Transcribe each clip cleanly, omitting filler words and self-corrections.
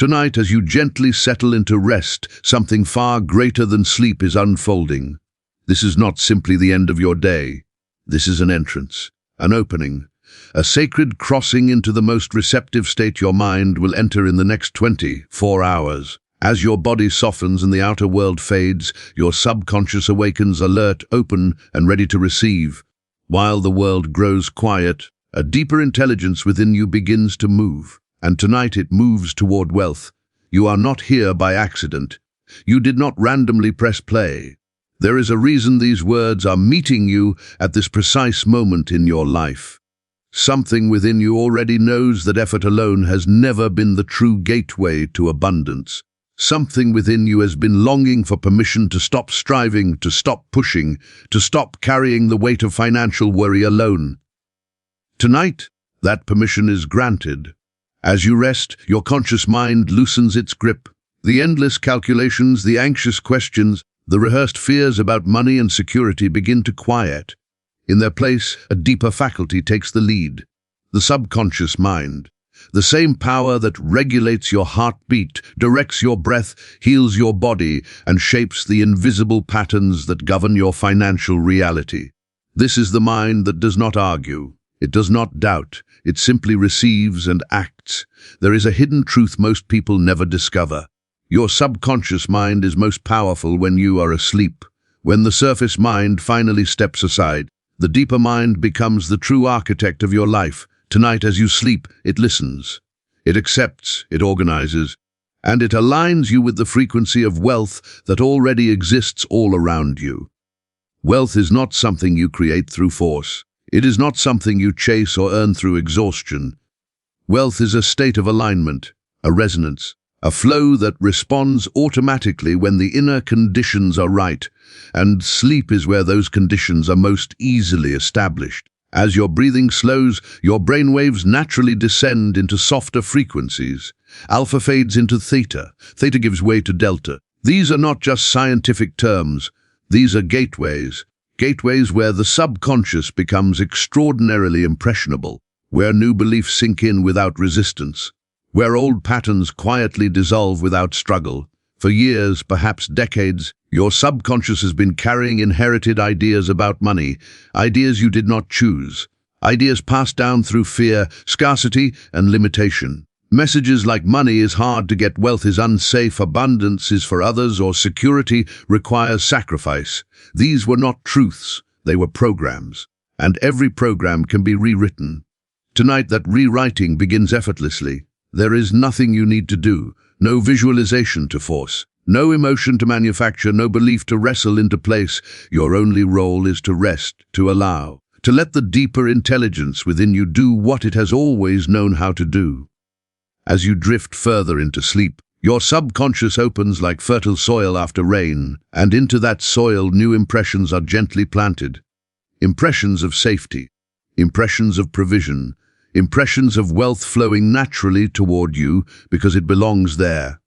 Tonight, as you gently settle into rest, something far greater than sleep is unfolding. This is not simply the end of your day. This is an entrance, an opening, a sacred crossing into the most receptive state your mind will enter in the next 24 hours. As your body softens and the outer world fades, your subconscious awakens alert, open, and ready to receive. While the world grows quiet, a deeper intelligence within you begins to move. And tonight it moves toward wealth. You are not here by accident. You did not randomly press play. There is a reason these words are meeting you at this precise moment in your life. Something within you already knows that effort alone has never been the true gateway to abundance. Something within you has been longing for permission to stop striving, to stop pushing, to stop carrying the weight of financial worry alone. Tonight, that permission is granted. As you rest, your conscious mind loosens its grip. The endless calculations, the anxious questions, the rehearsed fears about money and security begin to quiet. In their place, a deeper faculty takes the lead. The subconscious mind. The same power that regulates your heartbeat, directs your breath, heals your body, and shapes the invisible patterns that govern your financial reality. This is the mind that does not argue. It does not doubt. It simply receives and acts. There is a hidden truth most people never discover. Your subconscious mind is most powerful when you are asleep. When the surface mind finally steps aside, the deeper mind becomes the true architect of your life. Tonight, as you sleep, it listens. It accepts, it organizes, and it aligns you with the frequency of wealth that already exists all around you. Wealth is not something you create through force. It is not something you chase or earn through exhaustion. Wealth is a state of alignment, a resonance, a flow that responds automatically when the inner conditions are right, and sleep is where those conditions are most easily established. As your breathing slows, your brainwaves naturally descend into softer frequencies. Alpha fades into theta. Theta gives way to delta. These are not just scientific terms. These are gateways. Gateways where the subconscious becomes extraordinarily impressionable, where new beliefs sink in without resistance, where old patterns quietly dissolve without struggle. For years, perhaps decades, your subconscious has been carrying inherited ideas about money, ideas you did not choose, ideas passed down through fear, scarcity, and limitation. Messages like money is hard to get, wealth is unsafe, abundance is for others, or security requires sacrifice. These were not truths, they were programs. And every program can be rewritten. Tonight that rewriting begins effortlessly. There is nothing you need to do, no visualization to force, no emotion to manufacture, no belief to wrestle into place. Your only role is to rest, to allow, to let the deeper intelligence within you do what it has always known how to do. As you drift further into sleep, your subconscious opens like fertile soil after rain, and into that soil new impressions are gently planted. Impressions of safety, impressions of provision, impressions of wealth flowing naturally toward you because it belongs there.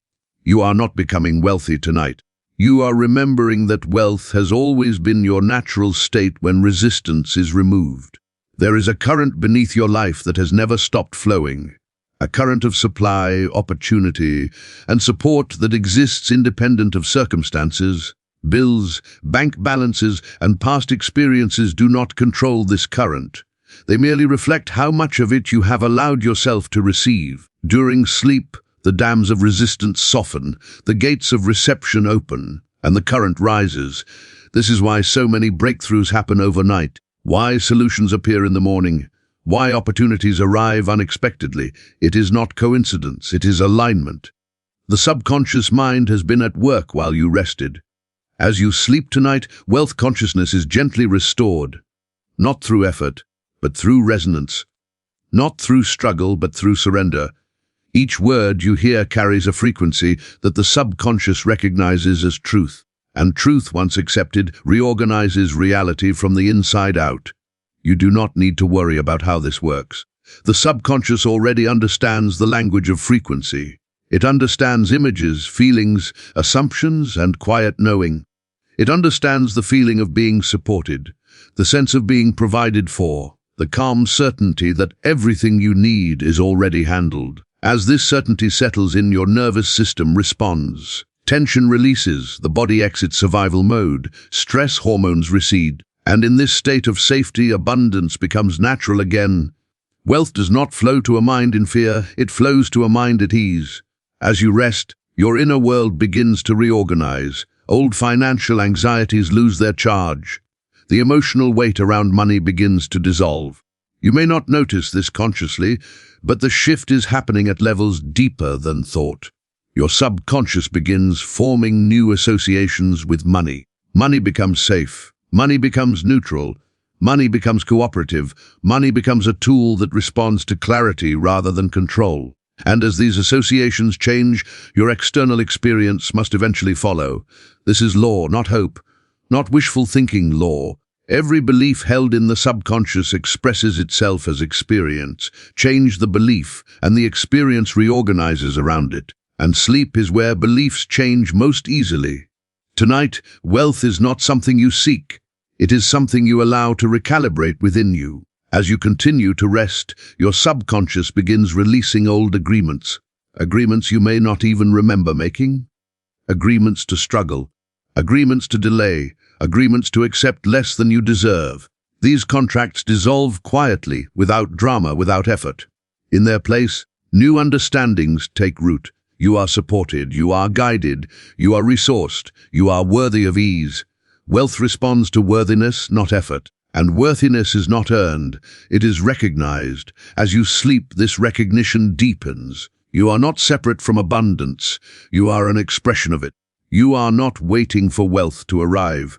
You are not becoming wealthy tonight. You are remembering that wealth has always been your natural state when resistance is removed. There is a current beneath your life that has never stopped flowing. A current of supply, opportunity, and support that exists independent of circumstances. Bills, bank balances, and past experiences do not control this current. They merely reflect how much of it you have allowed yourself to receive. During sleep, the dams of resistance soften, the gates of reception open, and the current rises. This is why so many breakthroughs happen overnight, why solutions appear in the morning, why opportunities arrive unexpectedly. It is not coincidence, it is alignment. The subconscious mind has been at work while you rested. As you sleep tonight, wealth consciousness is gently restored, not through effort, but through resonance, not through struggle, but through surrender. Each word you hear carries a frequency that the subconscious recognizes as truth, and truth, once accepted, reorganizes reality from the inside out. You do not need to worry about how this works. The subconscious already understands the language of frequency. It understands images, feelings, assumptions, and quiet knowing. It understands the feeling of being supported, the sense of being provided for, the calm certainty that everything you need is already handled. As this certainty settles in, your nervous system responds. Tension releases, the body exits survival mode, stress hormones recede, and in this state of safety, abundance becomes natural again. Wealth does not flow to a mind in fear, it flows to a mind at ease. As you rest, your inner world begins to reorganize. Old financial anxieties lose their charge. The emotional weight around money begins to dissolve. You may not notice this consciously, but the shift is happening at levels deeper than thought. Your subconscious begins forming new associations with money. Money becomes safe. Money becomes neutral. Money becomes cooperative. Money becomes a tool that responds to clarity rather than control. And as these associations change, your external experience must eventually follow. This is law, not hope, not wishful thinking law. Every belief held in the subconscious expresses itself as experience. Change the belief, and the experience reorganizes around it. And sleep is where beliefs change most easily. Tonight, wealth is not something you seek. It is something you allow to recalibrate within you. As you continue to rest, your subconscious begins releasing old agreements. Agreements you may not even remember making. Agreements to struggle. Agreements to delay. Agreements to accept less than you deserve. These contracts dissolve quietly, without drama, without effort. In their place, new understandings take root. You are supported, you are guided, you are resourced, you are worthy of ease. Wealth responds to worthiness, not effort. And worthiness is not earned, it is recognized. As you sleep, this recognition deepens. You are not separate from abundance, you are an expression of it. You are not waiting for wealth to arrive.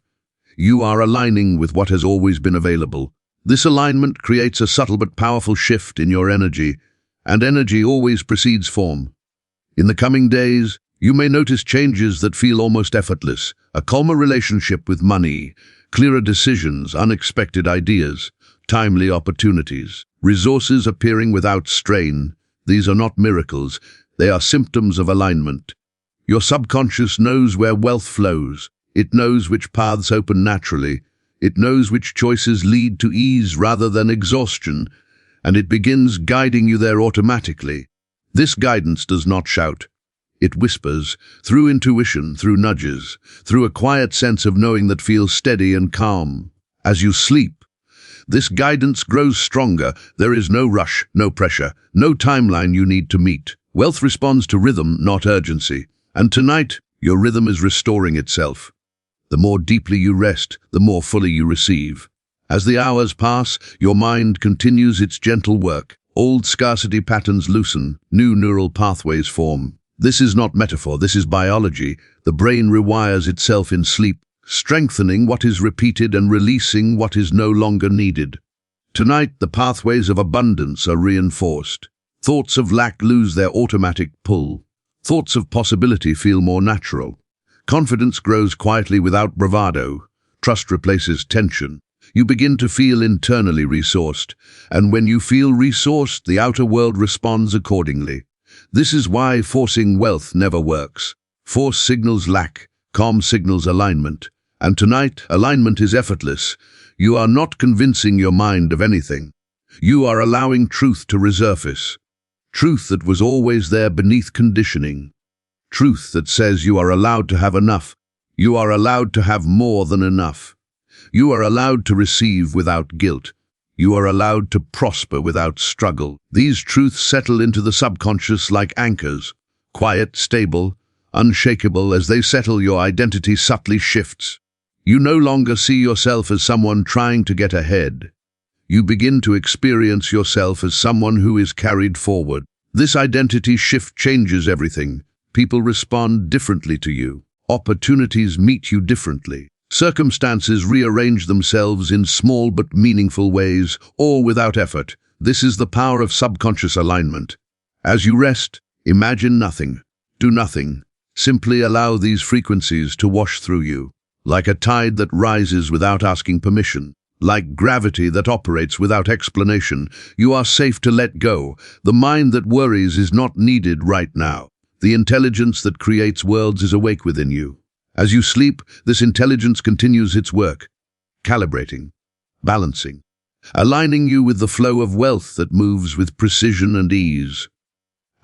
You are aligning with what has always been available. This alignment creates a subtle but powerful shift in your energy, and energy always precedes form. In the coming days, you may notice changes that feel almost effortless. A calmer relationship with money, clearer decisions, unexpected ideas, timely opportunities, resources appearing without strain. These are not miracles, they are symptoms of alignment. Your subconscious knows where wealth flows. It knows which paths open naturally. It knows which choices lead to ease rather than exhaustion, and it begins guiding you there automatically. This guidance does not shout. It whispers, through intuition, through nudges, through a quiet sense of knowing that feels steady and calm. As you sleep, this guidance grows stronger. There is no rush, no pressure, no timeline you need to meet. Wealth responds to rhythm, not urgency. And tonight, your rhythm is restoring itself. The more deeply you rest, the more fully you receive. As the hours pass, your mind continues its gentle work. Old scarcity patterns loosen, new neural pathways form. This is not metaphor, this is biology. The brain rewires itself in sleep, strengthening what is repeated and releasing what is no longer needed. Tonight, the pathways of abundance are reinforced. Thoughts of lack lose their automatic pull. Thoughts of possibility feel more natural. Confidence grows quietly without bravado. Trust replaces tension. You begin to feel internally resourced, and when you feel resourced, the outer world responds accordingly. This is why forcing wealth never works. Force signals lack, calm signals alignment. And tonight, alignment is effortless. You are not convincing your mind of anything. You are allowing truth to resurface. Truth that was always there beneath conditioning. Truth that says you are allowed to have enough. You are allowed to have more than enough. You are allowed to receive without guilt. You are allowed to prosper without struggle. These truths settle into the subconscious like anchors. Quiet, stable, unshakable. As they settle, your identity subtly shifts. You no longer see yourself as someone trying to get ahead. You begin to experience yourself as someone who is carried forward. This identity shift changes everything. People respond differently to you. Opportunities meet you differently. Circumstances rearrange themselves in small but meaningful ways, all without effort. This is the power of subconscious alignment. As you rest, imagine nothing. Do nothing. Simply allow these frequencies to wash through you. Like a tide that rises without asking permission. Like gravity that operates without explanation. You are safe to let go. The mind that worries is not needed right now. The intelligence that creates worlds is awake within you. As you sleep, this intelligence continues its work, calibrating, balancing, aligning you with the flow of wealth that moves with precision and ease.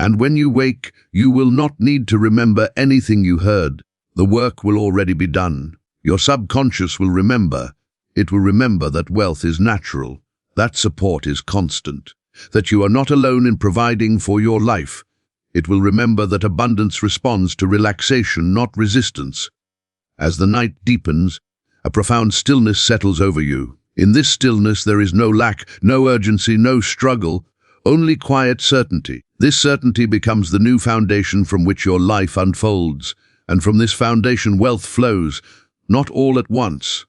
And when you wake, you will not need to remember anything you heard. The work will already be done. Your subconscious will remember. It will remember that wealth is natural, that support is constant, that you are not alone in providing for your life. It will remember that abundance responds to relaxation, not resistance. As the night deepens, a profound stillness settles over you. In this stillness there is no lack, no urgency, no struggle, only quiet certainty. This certainty becomes the new foundation from which your life unfolds, and from this foundation wealth flows, not all at once,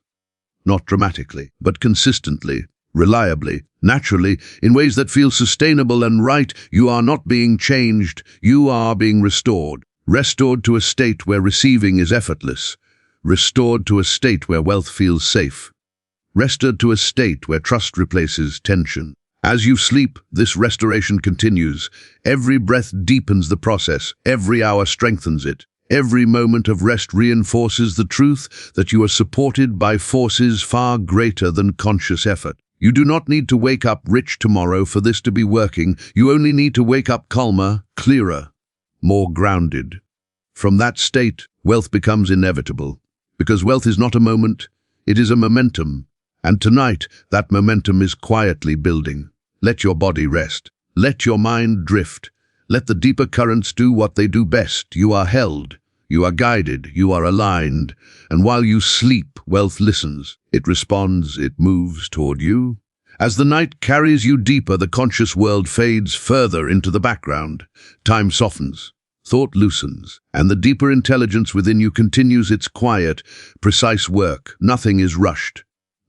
not dramatically, but consistently, reliably, naturally, in ways that feel sustainable and right. You are not being changed, you are being restored. Restored to a state where receiving is effortless. Restored to a state where wealth feels safe. Restored to a state where trust replaces tension. As you sleep, this restoration continues. Every breath deepens the process. Every hour strengthens it. Every moment of rest reinforces the truth that you are supported by forces far greater than conscious effort. You do not need to wake up rich tomorrow for this to be working. You only need to wake up calmer, clearer, more grounded. From that state, wealth becomes inevitable. Because wealth is not a moment, it is a momentum. And tonight, that momentum is quietly building. Let your body rest. Let your mind drift. Let the deeper currents do what they do best. You are held. You are guided. You are aligned. And while you sleep, wealth listens. It responds. It moves toward you. As the night carries you deeper, the conscious world fades further into the background. Time softens. Thought loosens. And the deeper intelligence within you continues its quiet, precise work. Nothing is rushed.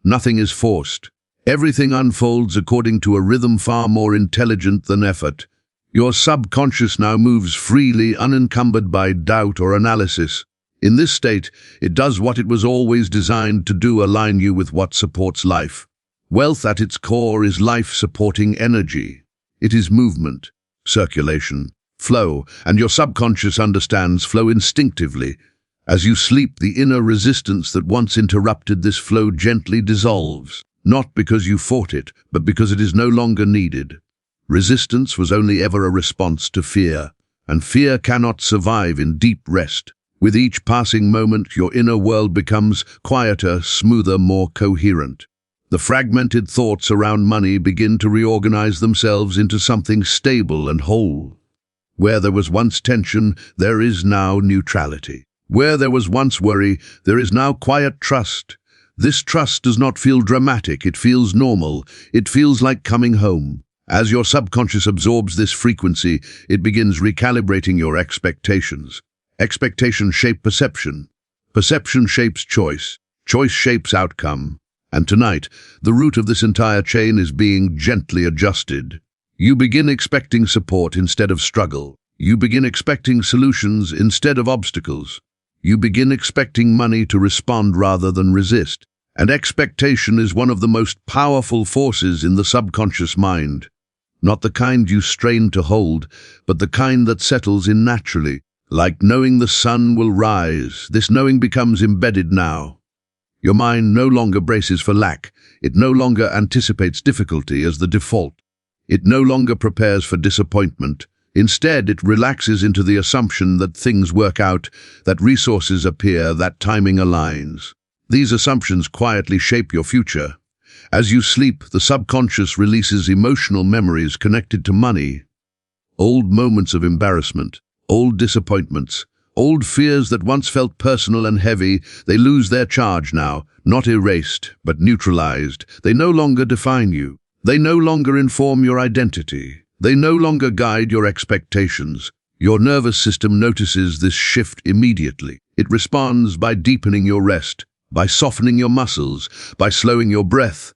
Nothing is forced. Everything unfolds according to a rhythm far more intelligent than effort. Your subconscious now moves freely, unencumbered by doubt or analysis. In this state, it does what it was always designed to do, align you with what supports life. Wealth at its core is life-supporting energy. It is movement, circulation, flow, and your subconscious understands flow instinctively. As you sleep, the inner resistance that once interrupted this flow gently dissolves. Not because you fought it, but because it is no longer needed. Resistance was only ever a response to fear, and fear cannot survive in deep rest. With each passing moment, your inner world becomes quieter, smoother, more coherent. The fragmented thoughts around money begin to reorganize themselves into something stable and whole. Where there was once tension, there is now neutrality. Where there was once worry, there is now quiet trust. This trust does not feel dramatic, it feels normal, it feels like coming home. As your subconscious absorbs this frequency, it begins recalibrating your expectations. Expectations shape perception. Perception shapes choice. Choice shapes outcome. And tonight, the root of this entire chain is being gently adjusted. You begin expecting support instead of struggle. You begin expecting solutions instead of obstacles. You begin expecting money to respond rather than resist. And expectation is one of the most powerful forces in the subconscious mind. Not the kind you strain to hold, but the kind that settles in naturally. Like knowing the sun will rise, this knowing becomes embedded now. Your mind no longer braces for lack. It no longer anticipates difficulty as the default. It no longer prepares for disappointment. Instead, it relaxes into the assumption that things work out, that resources appear, that timing aligns. These assumptions quietly shape your future. As you sleep, the subconscious releases emotional memories connected to money. Old moments of embarrassment, old disappointments, old fears that once felt personal and heavy, they lose their charge now, not erased, but neutralized. They no longer define you. They no longer inform your identity. They no longer guide your expectations. Your nervous system notices this shift immediately. It responds by deepening your rest, by softening your muscles, by slowing your breath,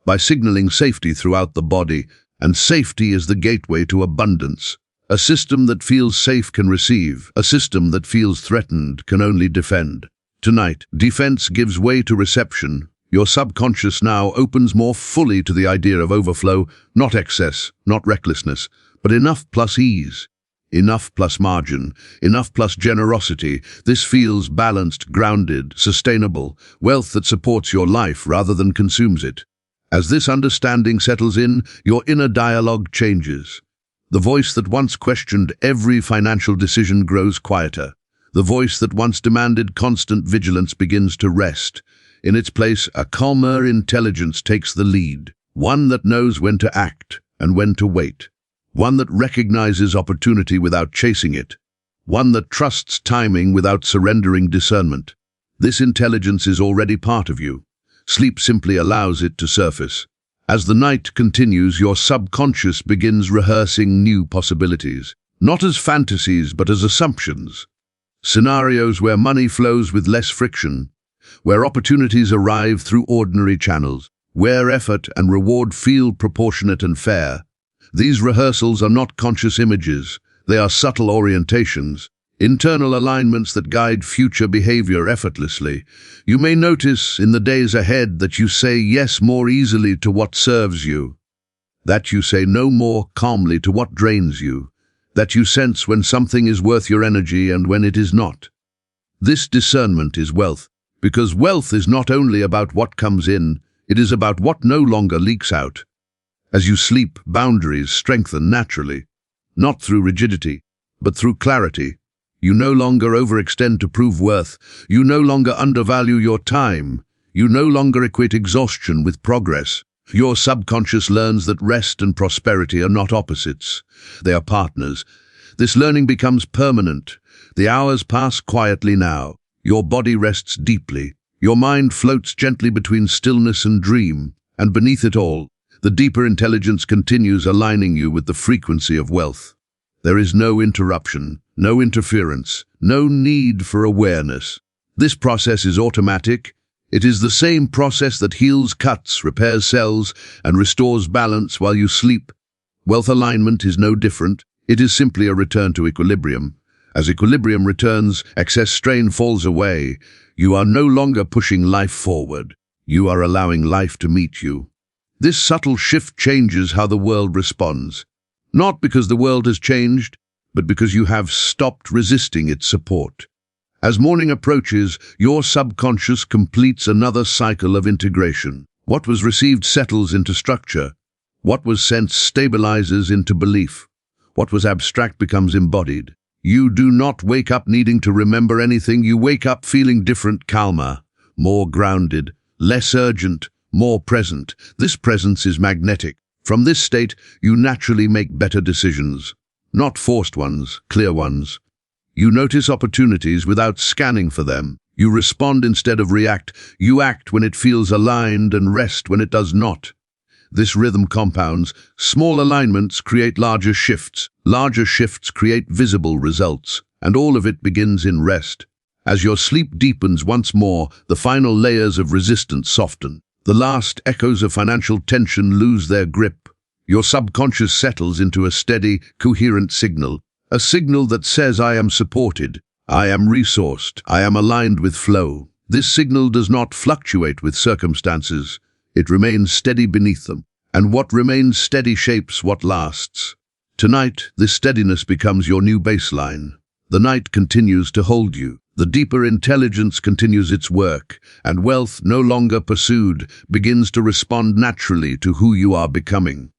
by signaling safety throughout the body. And safety is the gateway to abundance. A system that feels safe can receive. A system that feels threatened can only defend. Tonight, defense gives way to reception. Your subconscious now opens more fully to the idea of overflow, not excess, not recklessness, but enough plus ease, enough plus margin, enough plus generosity. This feels balanced, grounded, sustainable, wealth that supports your life rather than consumes it. As this understanding settles in, your inner dialogue changes. The voice that once questioned every financial decision grows quieter. The voice that once demanded constant vigilance begins to rest. In its place, a calmer intelligence takes the lead, one that knows when to act and when to wait, one that recognizes opportunity without chasing it, one that trusts timing without surrendering discernment. This intelligence is already part of you. Sleep simply allows it to surface. As the night continues, your subconscious begins rehearsing new possibilities, not as fantasies but as assumptions. Scenarios where money flows with less friction, where opportunities arrive through ordinary channels, where effort and reward feel proportionate and fair. These rehearsals are not conscious images, they are subtle orientations, internal alignments that guide future behavior effortlessly. You may notice in the days ahead that you say yes more easily to what serves you, that you say no more calmly to what drains you, that you sense when something is worth your energy and when it is not. This discernment is wealth, because wealth is not only about what comes in, it is about what no longer leaks out. As you sleep, boundaries strengthen naturally, not through rigidity, but through clarity. You no longer overextend to prove worth. You no longer undervalue your time. You no longer equate exhaustion with progress. Your subconscious learns that rest and prosperity are not opposites. They are partners. This learning becomes permanent. The hours pass quietly now. Your body rests deeply. Your mind floats gently between stillness and dream. And beneath it all, the deeper intelligence continues aligning you with the frequency of wealth. There is no interruption, no interference, no need for awareness. This process is automatic. It is the same process that heals cuts, repairs cells, and restores balance while you sleep. Wealth alignment is no different. It is simply a return to equilibrium. As equilibrium returns, excess strain falls away. You are no longer pushing life forward. You are allowing life to meet you. This subtle shift changes how the world responds. Not because the world has changed, but because you have stopped resisting its support. As morning approaches, your subconscious completes another cycle of integration. What was received settles into structure. What was sensed stabilizes into belief. What was abstract becomes embodied. You do not wake up needing to remember anything. You wake up feeling different, calmer, more grounded, less urgent, more present. This presence is magnetic. From this state, you naturally make better decisions. Not forced ones, clear ones. You notice opportunities without scanning for them. You respond instead of react. You act when it feels aligned and rest when it does not. This rhythm compounds. Small alignments create larger shifts. Larger shifts create visible results. And all of it begins in rest. As your sleep deepens once more, the final layers of resistance soften. The last echoes of financial tension lose their grip. Your subconscious settles into a steady, coherent signal. A signal that says, I am supported, I am resourced, I am aligned with flow. This signal does not fluctuate with circumstances. It remains steady beneath them. And what remains steady shapes what lasts. Tonight, this steadiness becomes your new baseline. The night continues to hold you. The deeper intelligence continues its work, and wealth, no longer pursued, begins to respond naturally to who you are becoming.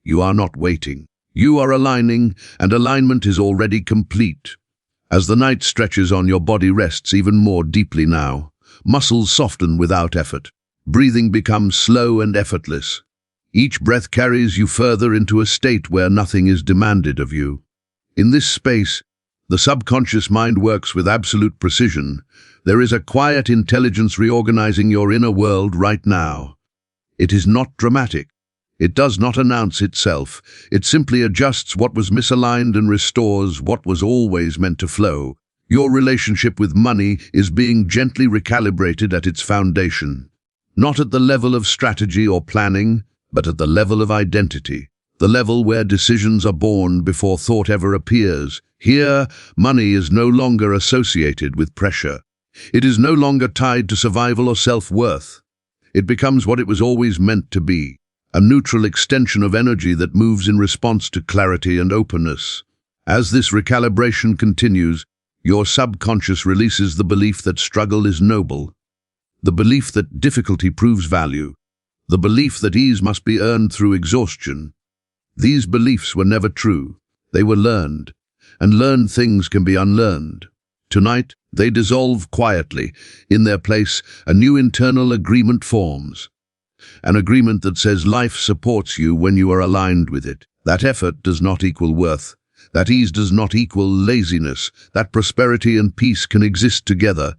You are not waiting. You are aligning, and alignment is already complete. As the night stretches on, your body rests even more deeply now. Muscles soften without effort. Breathing becomes slow and effortless. Each breath carries you further into a state where nothing is demanded of you. In this space, the subconscious mind works with absolute precision. There is a quiet intelligence reorganizing your inner world right now. It is not dramatic. It does not announce itself. It simply adjusts what was misaligned and restores what was always meant to flow. Your relationship with money is being gently recalibrated at its foundation. Not at the level of strategy or planning, but at the level of identity. The level where decisions are born before thought ever appears. Here, money is no longer associated with pressure. It is no longer tied to survival or self-worth. It becomes what it was always meant to be, a neutral extension of energy that moves in response to clarity and openness. As this recalibration continues, your subconscious releases the belief that struggle is noble, the belief that difficulty proves value, the belief that ease must be earned through exhaustion. These beliefs were never true. They were learned, and learned things can be unlearned. Tonight, they dissolve quietly. In their place, a new internal agreement forms. An agreement that says life supports you when you are aligned with it. That effort does not equal worth. That ease does not equal laziness. That prosperity and peace can exist together.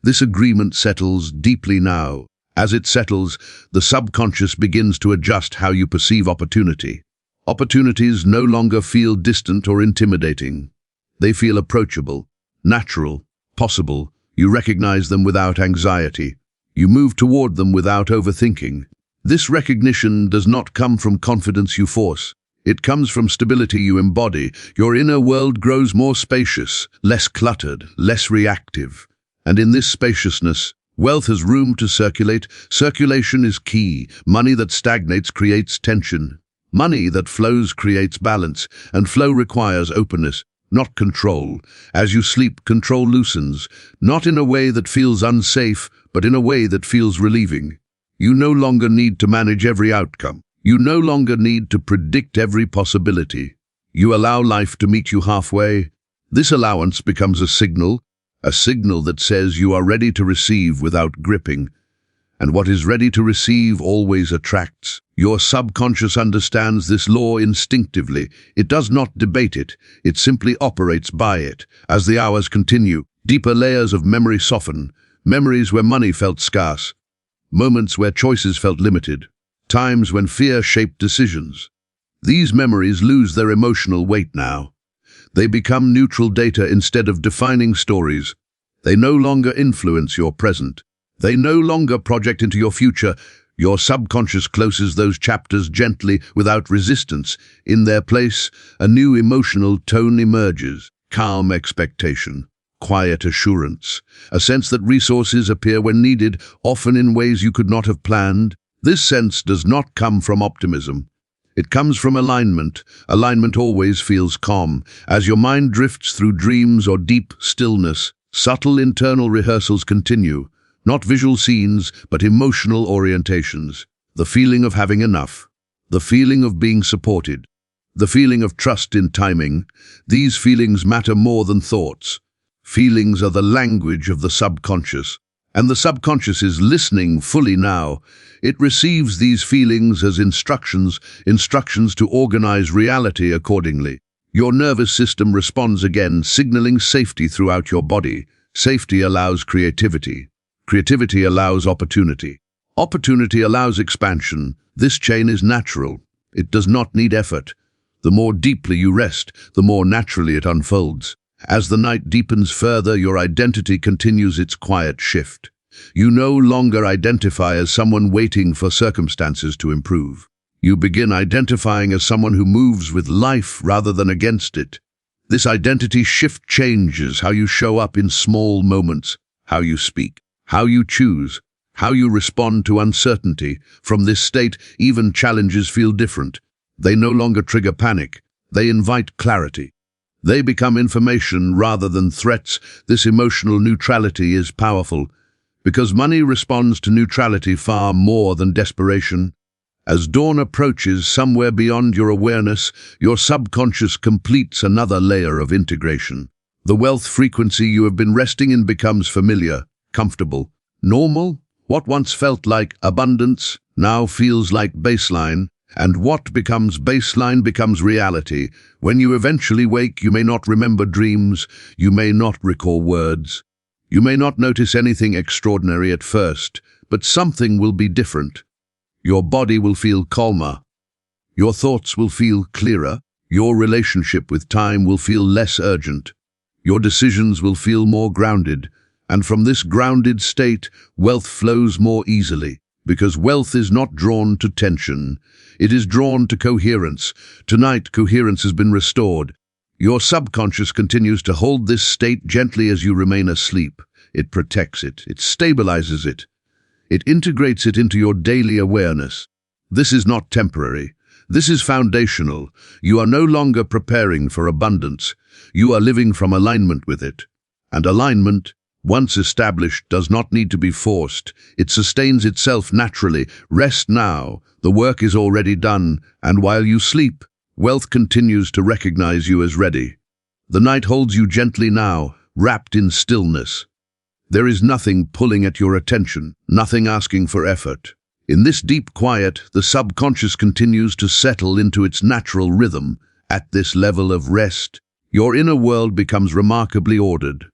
This agreement settles deeply now. As it settles, the subconscious begins to adjust how you perceive opportunity. Opportunities no longer feel distant or intimidating. They feel approachable, natural, possible. You recognize them without anxiety. You move toward them without overthinking. This recognition does not come from confidence you force. It comes from stability you embody. Your inner world grows more spacious, less cluttered, less reactive. And in this spaciousness, wealth has room to circulate. Circulation is key. Money that stagnates creates tension. Money that flows creates balance, and flow requires openness, not control. As you sleep, control loosens, not in a way that feels unsafe, but in a way that feels relieving. You no longer need to manage every outcome. You no longer need to predict every possibility. You allow life to meet you halfway. This allowance becomes a signal that says you are ready to receive without gripping. And what is ready to receive always attracts. Your subconscious understands this law instinctively. It does not debate it. It simply operates by it. As the hours continue, deeper layers of memory soften. Memories where money felt scarce. Moments where choices felt limited. Times when fear shaped decisions. These memories lose their emotional weight now. They become neutral data instead of defining stories. They no longer influence your present. They no longer project into your future. Your subconscious closes those chapters gently, without resistance. In their place, a new emotional tone emerges. Calm expectation, quiet assurance, a sense that resources appear when needed, often in ways you could not have planned. This sense does not come from optimism. It comes from alignment. Alignment always feels calm. As your mind drifts through dreams or deep stillness, subtle internal rehearsals continue. Not visual scenes, but emotional orientations. The feeling of having enough. The feeling of being supported. The feeling of trust in timing. These feelings matter more than thoughts. Feelings are the language of the subconscious. And the subconscious is listening fully now. It receives these feelings as instructions to organize reality accordingly. Your nervous system responds again, signaling safety throughout your body. Safety allows creativity. Creativity allows opportunity. Opportunity allows expansion. This chain is natural. It does not need effort. The more deeply you rest, the more naturally it unfolds. As the night deepens further, your identity continues its quiet shift. You no longer identify as someone waiting for circumstances to improve. You begin identifying as someone who moves with life rather than against it. This identity shift changes how you show up in small moments, how you speak, how you choose, how you respond to uncertainty. From this state, even challenges feel different. They no longer trigger panic. They invite clarity. They become information rather than threats. This emotional neutrality is powerful, because money responds to neutrality far more than desperation. As dawn approaches somewhere beyond your awareness, your subconscious completes another layer of integration. The wealth frequency you have been resting in becomes familiar, comfortable, normal. What once felt like abundance now feels like baseline. And what becomes baseline becomes reality. When you eventually wake, you may not remember dreams, you may not recall words, you may not notice anything extraordinary at first, but something will be different. Your body will feel calmer, your thoughts will feel clearer, your relationship with time will feel less urgent, your decisions will feel more grounded, and from this grounded state, wealth flows more easily. Because wealth is not drawn to tension, it is drawn to coherence. Tonight, coherence has been restored. Your subconscious continues to hold this state gently as you remain asleep. It protects it, it stabilizes it, it integrates it into your daily awareness. This is not temporary. This is foundational. You are no longer preparing for abundance. You are living from alignment with it. And alignment, once established, does not need to be forced. It sustains itself naturally. Rest now. The work is already done, and while you sleep, Wealth continues to recognize you as ready. The night holds you gently now, wrapped in stillness. There is nothing pulling at your attention, nothing asking for effort. In this deep quiet, the subconscious continues to settle into its natural rhythm. At this level of rest, your inner world becomes remarkably ordered.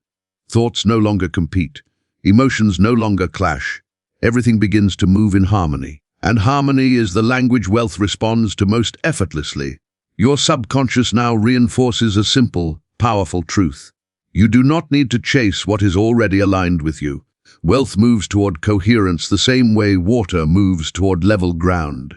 Thoughts no longer compete. Emotions no longer clash. Everything begins to move in harmony. And harmony is the language wealth responds to most effortlessly. Your subconscious now reinforces a simple, powerful truth. You do not need to chase what is already aligned with you. Wealth moves toward coherence the same way water moves toward level ground.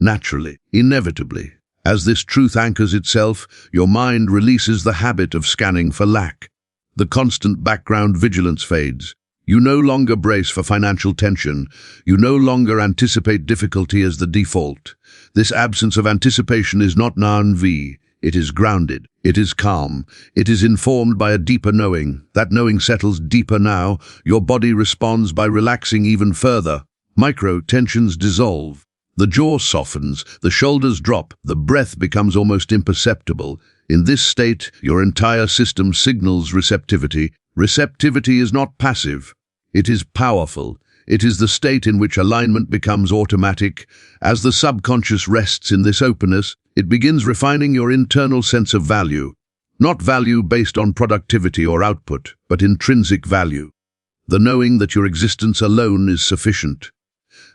Naturally, inevitably. As this truth anchors itself, your mind releases the habit of scanning for lack. The constant background vigilance fades. You no longer brace for financial tension. You no longer anticipate difficulty as the default. This absence of anticipation is not naivete. It is grounded. It is calm. It is informed by a deeper knowing. That knowing settles deeper now. Your body responds by relaxing even further. Micro tensions dissolve. The jaw softens, the shoulders drop, the breath becomes almost imperceptible. In this state, your entire system signals receptivity. Receptivity is not passive. It is powerful. It is the state in which alignment becomes automatic. As the subconscious rests in this openness, it begins refining your internal sense of value. Not value based on productivity or output, but intrinsic value. The knowing that your existence alone is sufficient.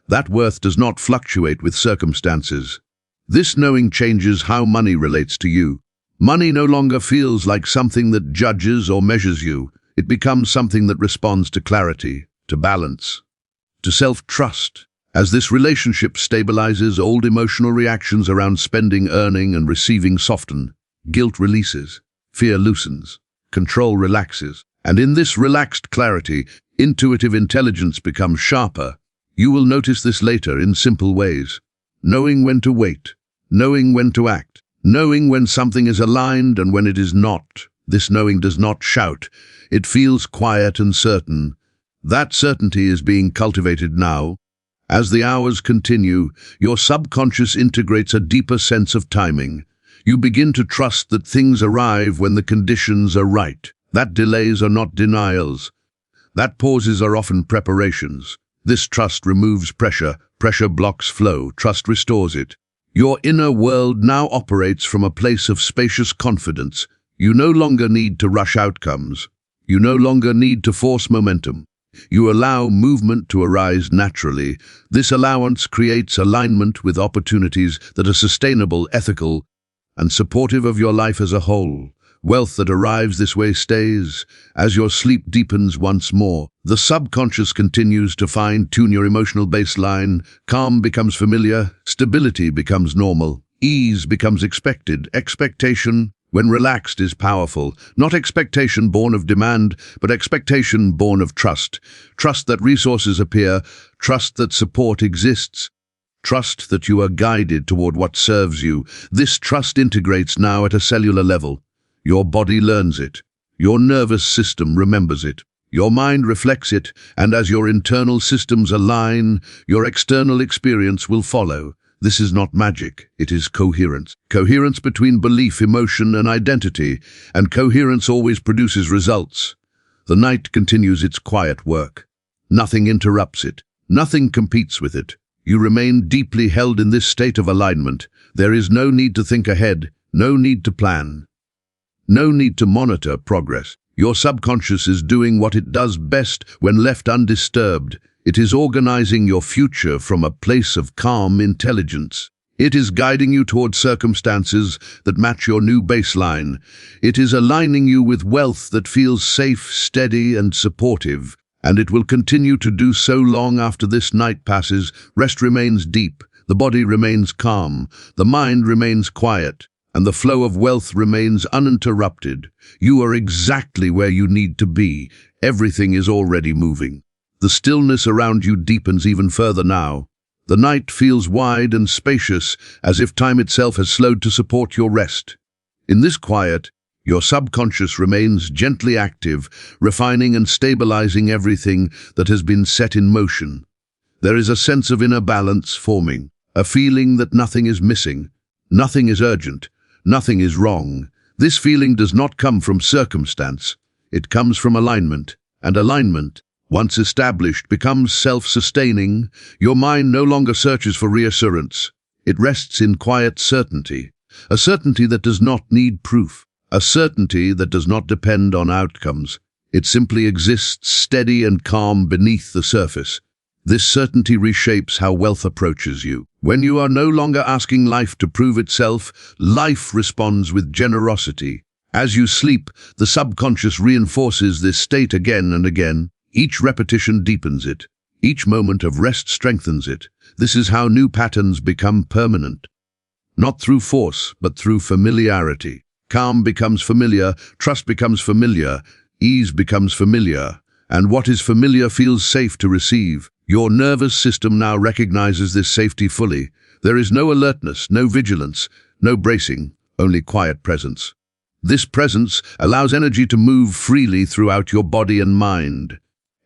That worth does not fluctuate with circumstances. This knowing changes how money relates to you. Money no longer feels like something that judges or measures you. It becomes something that responds to clarity, to balance, to self-trust. As this relationship stabilizes, old emotional reactions around spending, earning, and receiving soften. Guilt releases, fear loosens, control relaxes. And in this relaxed clarity, intuitive intelligence becomes sharper. You will notice this later in simple ways. Knowing when to wait, knowing when to act, knowing when something is aligned and when it is not. This knowing does not shout. It feels quiet and certain. That certainty is being cultivated now. As the hours continue, your subconscious integrates a deeper sense of timing. You begin to trust that things arrive when the conditions are right. That delays are not denials. That pauses are often preparations. This trust removes pressure. Pressure blocks flow. Trust restores it. Your inner world now operates from a place of spacious confidence. You no longer need to rush outcomes. You no longer need to force momentum. You allow movement to arise naturally. This allowance creates alignment with opportunities that are sustainable, ethical, and supportive of your life as a whole. Wealth that arrives this way stays. As your sleep deepens once more, the subconscious continues to fine-tune your emotional baseline. Calm becomes familiar, stability becomes normal, ease becomes expected, expectation, when relaxed, is powerful. Not expectation born of demand, but expectation born of trust. Trust that resources appear, trust that support exists, trust that you are guided toward what serves you. This trust integrates now at a cellular level. Your body learns it. Your nervous system remembers it. Your mind reflects it, and as your internal systems align, your external experience will follow. This is not magic, it is coherence. Coherence between belief, emotion, and identity, and coherence always produces results. The night continues its quiet work. Nothing interrupts it. Nothing competes with it. You remain deeply held in this state of alignment. There is no need to think ahead, no need to plan, no need to monitor progress. Your subconscious is doing what it does best when left undisturbed. It is organizing your future from a place of calm intelligence. It is guiding you toward circumstances that match your new baseline. It is aligning you with wealth that feels safe, steady, and supportive. And it will continue to do so long after this night passes. Rest remains deep, the body remains calm, the mind remains quiet, and the flow of wealth remains uninterrupted. You are exactly where you need to be. Everything is already moving. The stillness around you deepens even further now. The night feels wide and spacious, as if time itself has slowed to support your rest. In this quiet, your subconscious remains gently active, refining and stabilizing everything that has been set in motion. There is a sense of inner balance forming, a feeling that nothing is missing, Nothing is urgent. Nothing is wrong. This feeling does not come from circumstance. It comes from alignment. And alignment, once established, becomes self-sustaining. Your mind no longer searches for reassurance. It rests in quiet certainty. A certainty that does not need proof. A certainty that does not depend on outcomes. It simply exists steady and calm beneath the surface. This certainty reshapes how wealth approaches you. When you are no longer asking life to prove itself, life responds with generosity. As you sleep, the subconscious reinforces this state again and again. Each repetition deepens it. Each moment of rest strengthens it. This is how new patterns become permanent. Not through force, but through familiarity. Calm becomes familiar, trust becomes familiar, ease becomes familiar, and what is familiar feels safe to receive. Your nervous system now recognizes this safety fully. There is no alertness, no vigilance, no bracing, only quiet presence. This presence allows energy to move freely throughout your body and mind.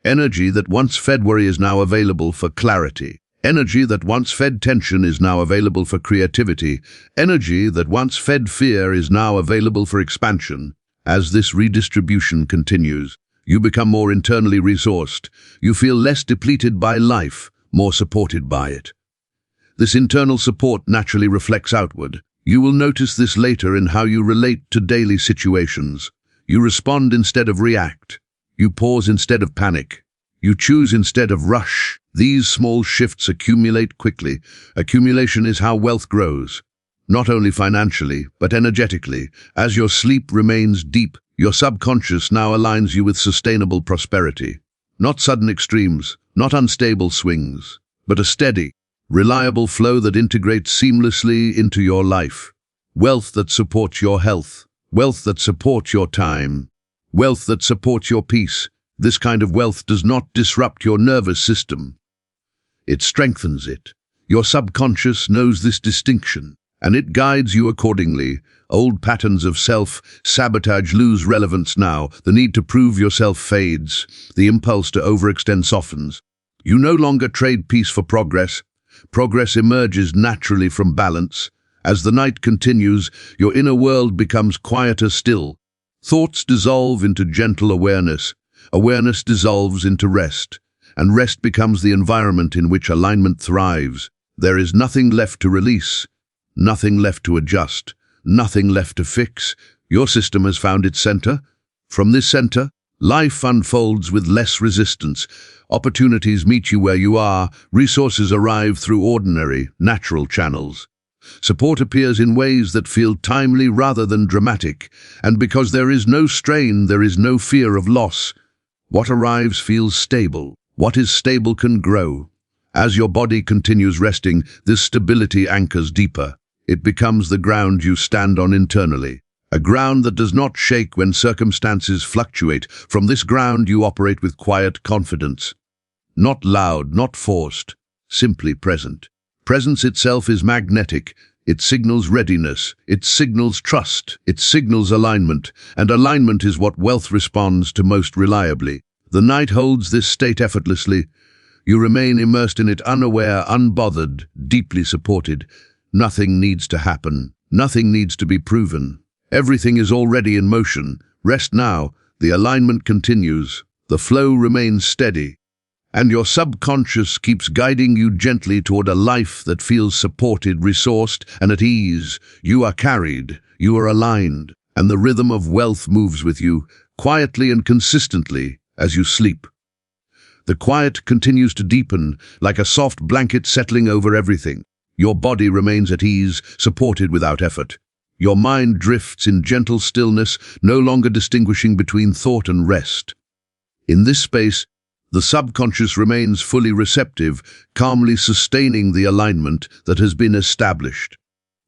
Energy that once fed worry is now available for clarity. Energy that once fed tension is now available for creativity. Energy that once fed fear is now available for expansion. As this redistribution continues, you become more internally resourced. You feel less depleted by life, more supported by it. This internal support naturally reflects outward. You will notice this later in how you relate to daily situations. You respond instead of react. You pause instead of panic. You choose instead of rush. These small shifts accumulate quickly. Accumulation is how wealth grows. Not only financially, but energetically. As your sleep remains deep, your subconscious now aligns you with sustainable prosperity. Not sudden extremes, not unstable swings, but a steady, reliable flow that integrates seamlessly into your life. Wealth that supports your health. Wealth that supports your time. Wealth that supports your peace. This kind of wealth does not disrupt your nervous system. It strengthens it. Your subconscious knows this distinction, and it guides you accordingly. Old patterns of self-sabotage lose relevance now. The need to prove yourself fades. The impulse to overextend softens. You no longer trade peace for progress. Progress emerges naturally from balance. As the night continues, your inner world becomes quieter still. Thoughts dissolve into gentle awareness. Awareness dissolves into rest, and rest becomes the environment in which alignment thrives. There is nothing left to release, nothing left to adjust, nothing left to fix. Your system has found its center. From this center, life unfolds with less resistance. Opportunities meet you where you are. Resources arrive through ordinary, natural channels. Support appears in ways that feel timely rather than dramatic, and because there is no strain, there is no fear of loss. What arrives feels stable. What is stable can grow. As your body continues resting, this stability anchors deeper. It becomes the ground you stand on internally, a ground that does not shake when circumstances fluctuate. From this ground you operate with quiet confidence. Not loud, not forced, simply present. Presence itself is magnetic. It signals readiness, it signals trust, it signals alignment, and alignment is what wealth responds to most reliably. The night holds this state effortlessly. You remain immersed in it, unaware, unbothered, deeply supported. Nothing needs to happen. Nothing needs to be proven. Everything is already in motion. Rest now. The alignment continues. The flow remains steady. And your subconscious keeps guiding you gently toward a life that feels supported, resourced, and at ease. You are carried. You are aligned. And the rhythm of wealth moves with you, quietly and consistently, as you sleep. The quiet continues to deepen, like a soft blanket settling over everything. Your body remains at ease, supported without effort. Your mind drifts in gentle stillness, no longer distinguishing between thought and rest. In this space, the subconscious remains fully receptive, calmly sustaining the alignment that has been established.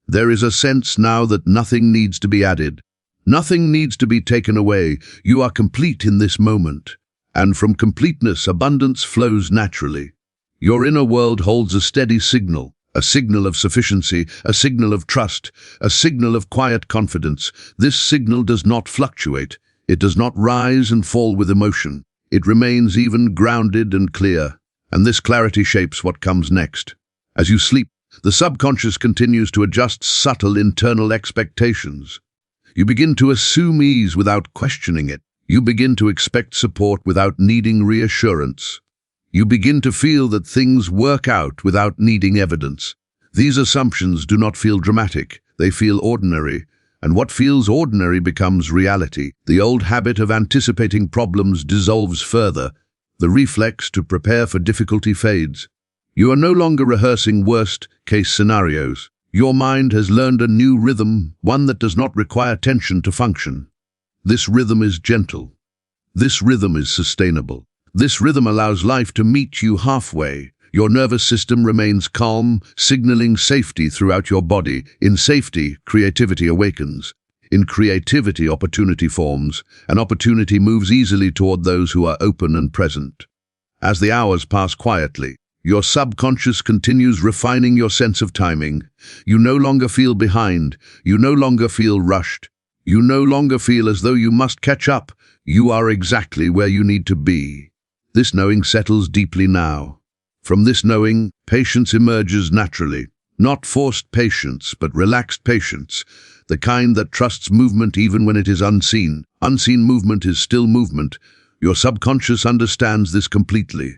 There is a sense now that nothing needs to be added. Nothing needs to be taken away. You are complete in this moment. And from completeness, abundance flows naturally. Your inner world holds a steady signal of sufficiency, a signal of trust, a signal of quiet confidence. This signal does not fluctuate. It does not rise and fall with emotion. It remains even, grounded and clear. And this clarity shapes what comes next. As you sleep, The subconscious continues to adjust subtle internal expectations. You begin to assume ease without questioning it. You begin to expect support without needing reassurance. You begin to feel that things work out without needing evidence. These assumptions do not feel dramatic, they feel ordinary, and what feels ordinary becomes reality. The old habit of anticipating problems dissolves further. The reflex to prepare for difficulty fades. You are no longer rehearsing worst-case scenarios. Your mind has learned a new rhythm, one that does not require tension to function. This rhythm is gentle. This rhythm is sustainable. This rhythm allows life to meet you halfway. Your nervous system remains calm, signaling safety throughout your body. In safety, creativity awakens. In creativity, opportunity forms. An opportunity moves easily toward those who are open and present. As the hours pass quietly, your subconscious continues refining your sense of timing. You no longer feel behind. You no longer feel rushed. You no longer feel as though you must catch up. You are exactly where you need to be. This knowing settles deeply now. From this knowing, patience emerges naturally. Not forced patience, but relaxed patience. The kind that trusts movement even when it is unseen. Unseen movement is still movement. Your subconscious understands this completely.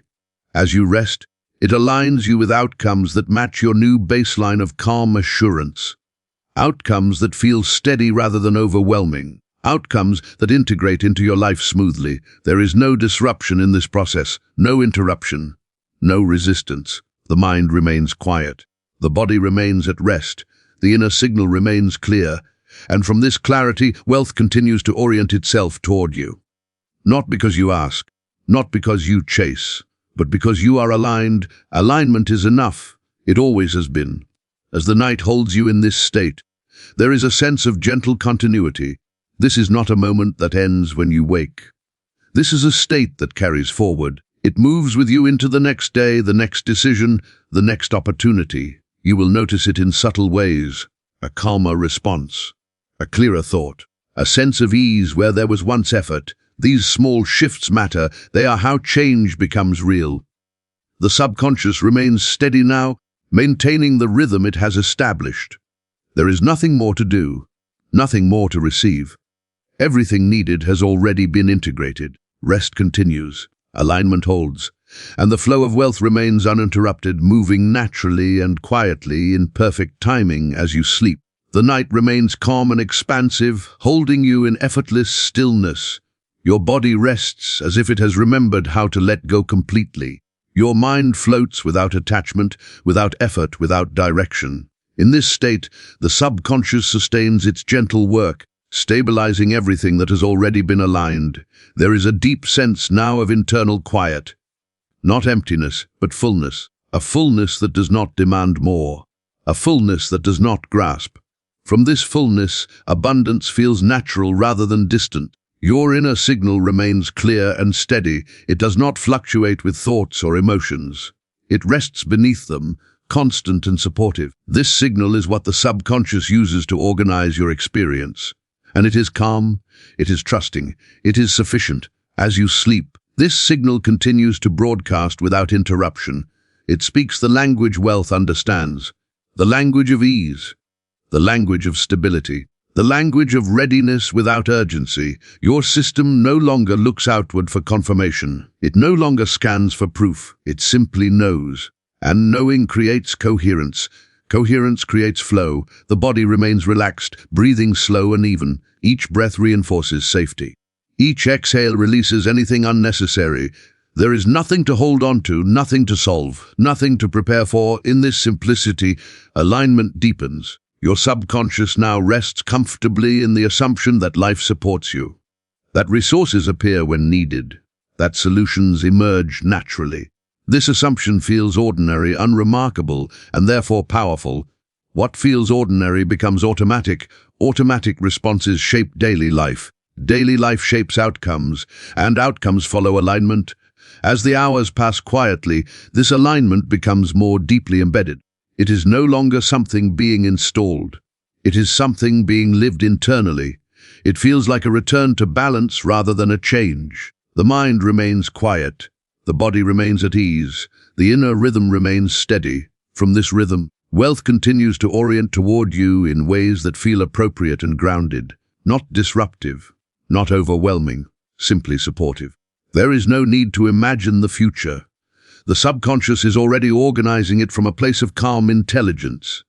As you rest, it aligns you with outcomes that match your new baseline of calm assurance. Outcomes that feel steady rather than overwhelming. Outcomes that integrate into your life smoothly. There is no disruption in this process, no interruption, no resistance. The mind remains quiet. The body remains at rest. The inner signal remains clear. And from this clarity, wealth continues to orient itself toward you. Not because you ask, not because you chase, but because you are aligned. Alignment is enough. It always has been. As the night holds you in this state, there is a sense of gentle continuity. This is not a moment that ends when you wake. This is a state that carries forward. It moves with you into the next day, the next decision, the next opportunity. You will notice it in subtle ways. A calmer response, a clearer thought, a sense of ease where there was once effort. These small shifts matter. They are how change becomes real. The subconscious remains steady now, maintaining the rhythm it has established. There is nothing more to do, nothing more to receive. Everything needed has already been integrated. Rest continues, alignment holds, and the flow of wealth remains uninterrupted, moving naturally and quietly in perfect timing as you sleep. The night remains calm and expansive, holding you in effortless stillness. Your body rests as if it has remembered how to let go completely. Your mind floats without attachment, without effort, without direction. In this state, the subconscious sustains its gentle work, stabilizing everything that has already been aligned. There is a deep sense now of internal quiet. Not emptiness, but fullness. A fullness that does not demand more. A fullness that does not grasp. From this fullness, abundance feels natural rather than distant. Your inner signal remains clear and steady. It does not fluctuate with thoughts or emotions. It rests beneath them, constant and supportive. This signal is what the subconscious uses to organize your experience. And it is calm, it is trusting, it is sufficient. As you sleep, this signal continues to broadcast without interruption. It speaks the language wealth understands, the language of ease, the language of stability, the language of readiness without urgency. Your system no longer looks outward for confirmation. It no longer scans for proof. It simply knows. And knowing creates coherence. Coherence creates flow. The body remains relaxed, breathing slow and even. Each breath reinforces safety. Each exhale releases anything unnecessary. There is nothing to hold on to, nothing to solve, nothing to prepare for. In this simplicity, alignment deepens. Your subconscious now rests comfortably in the assumption that life supports you, that resources appear when needed, that solutions emerge naturally. This assumption feels ordinary, unremarkable, and therefore powerful. What feels ordinary becomes automatic. Automatic responses shape daily life. Daily life shapes outcomes, and outcomes follow alignment. As the hours pass quietly, this alignment becomes more deeply embedded. It is no longer something being installed. It is something being lived internally. It feels like a return to balance rather than a change. The mind remains quiet. The body remains at ease. The inner rhythm remains steady. From this rhythm, Wealth continues to orient toward you in ways that feel appropriate and grounded, not disruptive, not overwhelming, simply supportive. There is no need to imagine the future. The subconscious is already organizing it from a place of calm intelligence.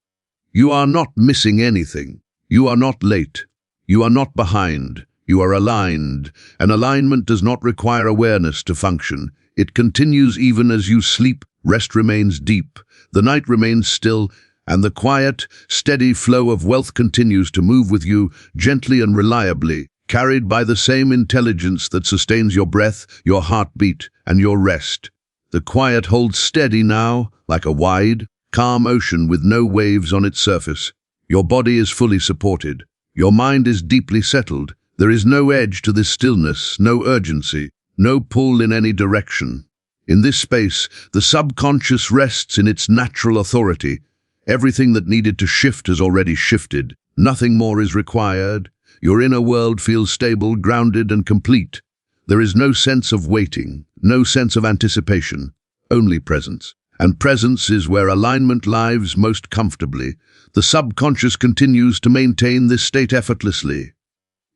You are not missing anything. You are not late. You are not behind. You are aligned, and alignment does not require awareness to function. It continues even as you sleep. Rest remains deep, the night remains still, and the quiet, steady flow of wealth continues to move with you gently and reliably, carried by the same intelligence that sustains your breath, your heartbeat, and your rest. The quiet holds steady now, like a wide, calm ocean with no waves on its surface. Your body is fully supported. Your mind is deeply settled. There is no edge to this stillness, no urgency, no pull in any direction. In this space, the subconscious rests in its natural authority. Everything that needed to shift has already shifted. Nothing more is required. Your inner world feels stable, grounded, and complete. There is no sense of waiting, no sense of anticipation, only presence. And presence is where alignment lives most comfortably. The subconscious continues to maintain this state effortlessly.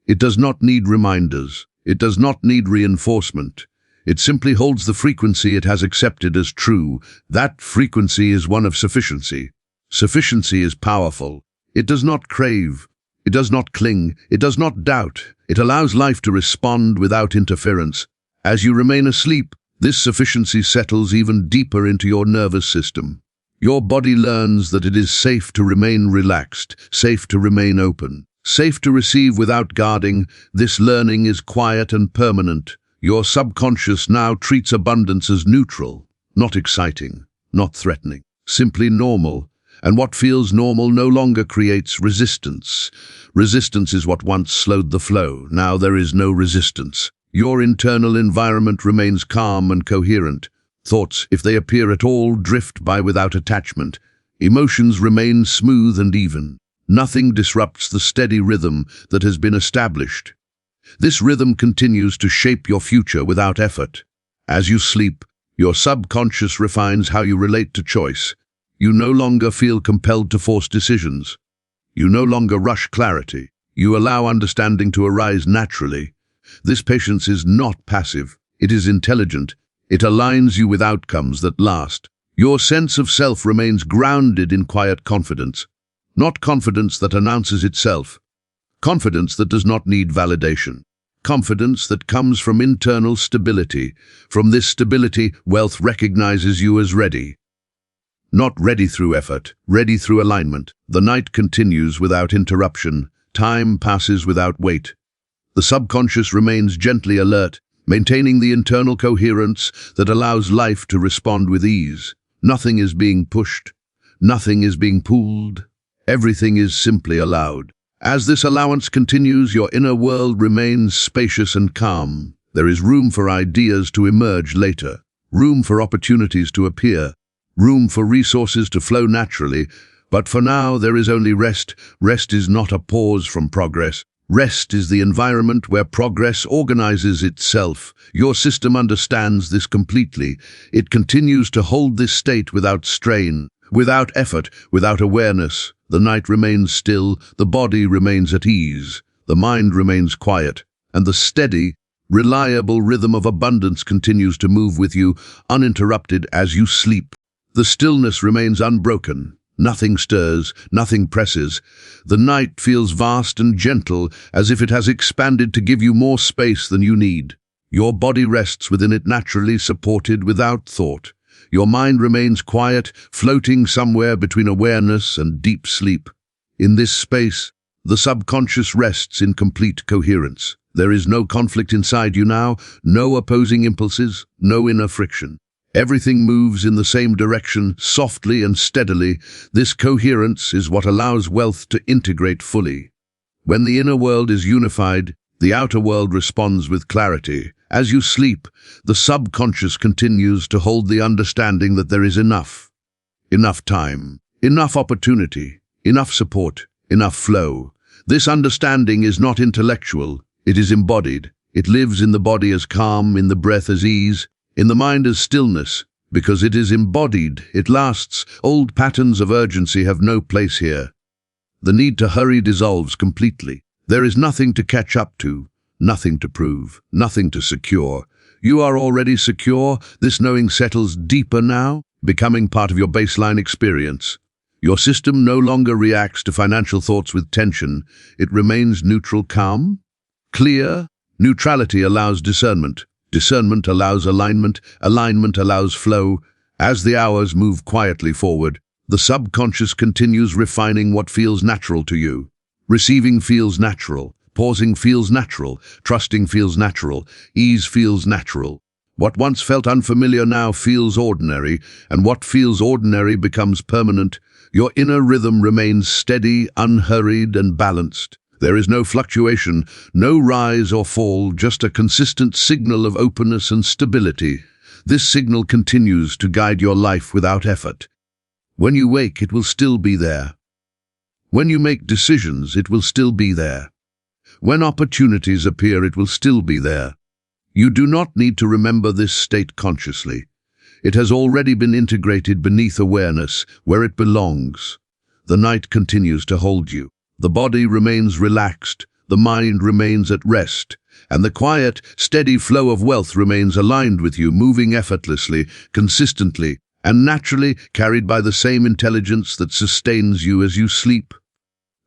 It does not need reminders. It does not need reinforcement. It simply holds the frequency it has accepted as true. That frequency is one of sufficiency. Sufficiency is powerful. It does not crave. It does not cling. It does not doubt. It allows life to respond without interference. As you remain asleep, this sufficiency settles even deeper into your nervous system. Your body learns that it is safe to remain relaxed, safe to remain open, safe to receive without guarding. This learning is quiet and permanent. Your subconscious now treats abundance as neutral, not exciting, not threatening, simply normal. And what feels normal no longer creates resistance. Resistance is what once slowed the flow. Now there is no resistance. Your internal environment remains calm and coherent. Thoughts, if they appear at all, drift by without attachment. Emotions remain smooth and even. Nothing disrupts the steady rhythm that has been established. This rhythm continues to shape your future without effort. As you sleep, your subconscious refines how you relate to choice. You no longer feel compelled to force decisions. You no longer rush clarity. You allow understanding to arise naturally. This patience is not passive. It is intelligent. It aligns you with outcomes that last. Your sense of self remains grounded in quiet confidence. Not confidence that announces itself. Confidence that does not need validation. Confidence that comes from internal stability. From this stability, wealth recognizes you as ready. Not ready through effort, ready through alignment. The night continues without interruption. Time passes without wait. The subconscious remains gently alert, maintaining the internal coherence that allows life to respond with ease. Nothing is being pushed. Nothing is being pulled. Everything is simply allowed. As this allowance continues, your inner world remains spacious and calm. There is room for ideas to emerge later, room for opportunities to appear, room for resources to flow naturally. But for now, there is only rest. Rest is not a pause from progress. Rest is the environment where progress organizes itself. Your system understands this completely. It continues to hold this state without strain, without effort, without awareness. The night remains still, the body remains at ease, the mind remains quiet, and the steady, reliable rhythm of abundance continues to move with you, uninterrupted as you sleep. The stillness remains unbroken. Nothing stirs, nothing presses. The night feels vast and gentle, as if it has expanded to give you more space than you need. Your body rests within it naturally, supported without thought. Your mind remains quiet, floating somewhere between awareness and deep sleep. In this space, the subconscious rests in complete coherence. There is no conflict inside you now, no opposing impulses, no inner friction. Everything moves in the same direction, softly and steadily. This coherence is what allows wealth to integrate fully. When the inner world is unified, the outer world responds with clarity. As you sleep, the subconscious continues to hold the understanding that there is enough. Enough time, enough opportunity, enough support, enough flow. This understanding is not intellectual, it is embodied. It lives in the body as calm, in the breath as ease, in the mind as stillness. Because it is embodied, it lasts. Old patterns of urgency have no place here. The need to hurry dissolves completely. There is nothing to catch up to, nothing to prove, nothing to secure. You are already secure. This knowing settles deeper now, becoming part of your baseline experience. Your system no longer reacts to financial thoughts with tension. It remains neutral, calm, clear. Neutrality allows discernment. Discernment allows alignment. Alignment allows flow. As the hours move quietly forward, the subconscious continues refining what feels natural to you. Receiving feels natural. Pausing feels natural. Trusting feels natural. Ease feels natural. What once felt unfamiliar now feels ordinary, and what feels ordinary becomes permanent. Your inner rhythm remains steady, unhurried, and balanced. There is no fluctuation, no rise or fall, just a consistent signal of openness and stability. This signal continues to guide your life without effort. When you wake, it will still be there. When you make decisions, it will still be there. When opportunities appear, it will still be there. You do not need to remember this state consciously. It has already been integrated beneath awareness, where it belongs. The night continues to hold you. The body remains relaxed, the mind remains at rest, and the quiet, steady flow of wealth remains aligned with you, moving effortlessly, consistently, and naturally, carried by the same intelligence that sustains you as you sleep.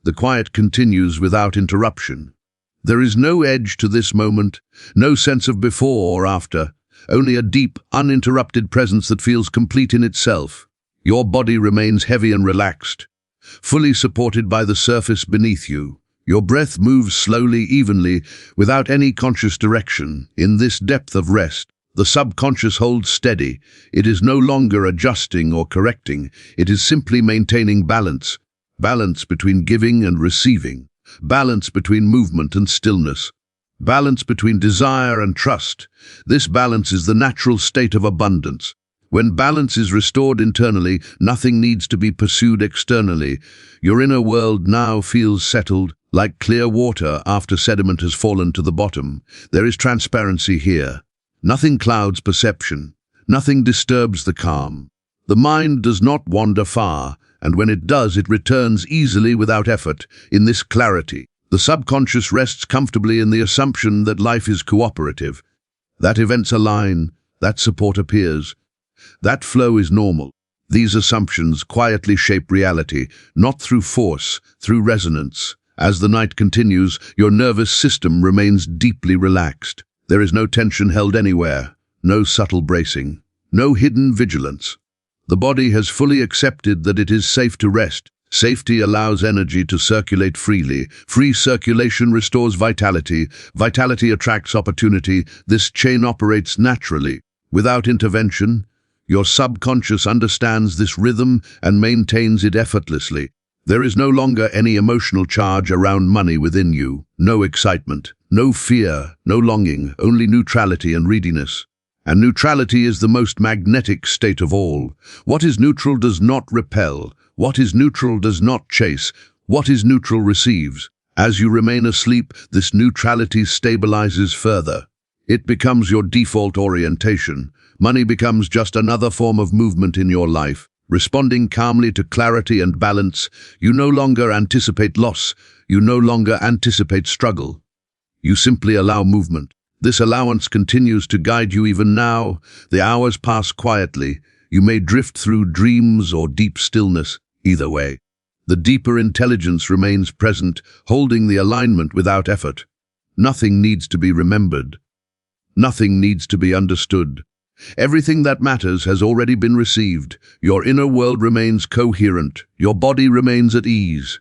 The quiet continues without interruption. There is no edge to this moment, no sense of before or after, only a deep, uninterrupted presence that feels complete in itself. Your body remains heavy and relaxed, fully supported by the surface beneath you. Your breath moves slowly, evenly, without any conscious direction. In this depth of rest, the subconscious holds steady. It is no longer adjusting or correcting. It is simply maintaining balance. Balance between giving and receiving. Balance between movement and stillness. Balance between desire and trust. This balance is the natural state of abundance. When balance is restored internally, nothing needs to be pursued externally. Your inner world now feels settled, like clear water after sediment has fallen to the bottom. There is transparency here. Nothing clouds perception. Nothing disturbs the calm. The mind does not wander far, and when it does, it returns easily without effort. In this clarity, the subconscious rests comfortably in the assumption that life is cooperative, that events align, that support appears, that flow is normal. These assumptions quietly shape reality, not through force, through resonance. As the night continues, your nervous system remains deeply relaxed. There is no tension held anywhere, no subtle bracing, no hidden vigilance. The body has fully accepted that it is safe to rest. Safety allows energy to circulate freely. Free circulation restores vitality. Vitality attracts opportunity. This chain operates naturally, without intervention. Your subconscious understands this rhythm and maintains it effortlessly. There is no longer any emotional charge around money within you. No excitement, no fear, no longing, only neutrality and readiness. And neutrality is the most magnetic state of all. What is neutral does not repel. What is neutral does not chase. What is neutral receives. As you remain asleep, this neutrality stabilizes further. It becomes your default orientation. Money becomes just another form of movement in your life. Responding calmly to clarity and balance, you no longer anticipate loss. You no longer anticipate struggle. You simply allow movement. This allowance continues to guide you even now. The hours pass quietly. You may drift through dreams or deep stillness. Either way, the deeper intelligence remains present, holding the alignment without effort. Nothing needs to be remembered. Nothing needs to be understood. Everything that matters has already been received. Your inner world remains coherent. Your body remains at ease.